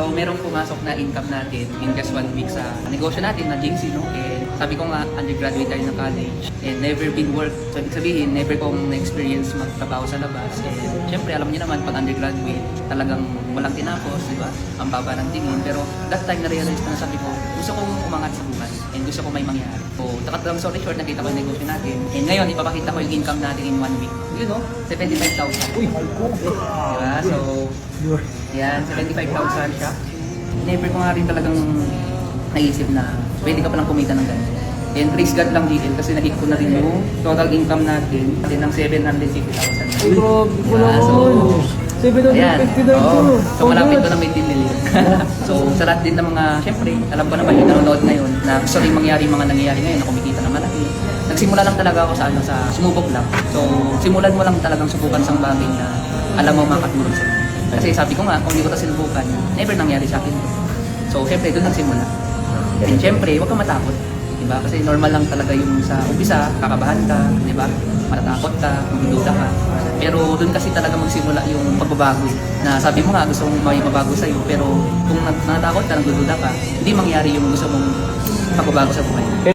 So, merong pumasok na income natin in just 1 week sa negosyo natin na JC, no? And sabi ko nga, undergraduate tayo ng college and never been work. So, ibig sabihin, never kong na-experience magtrabaho sa labas. And syempre, alam niyo naman, pag undergraduate, talagang walang tinapos, di ba? Ang baba ng tingin. Pero that time, na-realize ko na sabi ko, gusto kong umangat sa buhay and gusto ko may mangyari. So, long story short, nakita ko yung negosyo natin. And ngayon, ipapakita ko yung income natin in 1 week. You know, 75,000. Uy, diba? So, yan, 75,000 siya. Never ko nga rin talagang naisip na pwede ka palang kumita ng ganito. And praise God lang dito kasi nahit ko na rin yung total income natin ng 750,000. Ay, grabe ko naman. So, 750 na ito. So, malapit to na may 10 million. So, sa lahat din ng mga, syempre, alam ko naman yung nanonood ngayon na gusto rin mangyari yung mga nangyayari ngayon na kumikita ng malaki. Nagsimula lang talaga ako sa sumubok lang. So, simulan mo lang talagang subukan sa bagay na alam mo makatulong sa'yo. Kasi sabi ko nga, kung hindi ko ito sinubukan, never nangyari sa akin. So, syempre, doon nagsimula. And syempre, huwag kang matakot. Diba? Kasi normal lang talaga yung sa umpisa, kakabahan ka, diba? Matatakot ka, magdududa ka. Pero doon kasi talaga magsimula yung pagbabago. Na sabi mo nga, gusto mong may mabago sa'yo. Pero kung natatakot ka, nagdududa ka, hindi mangyari yung gusto mong pagbabago sa buhay.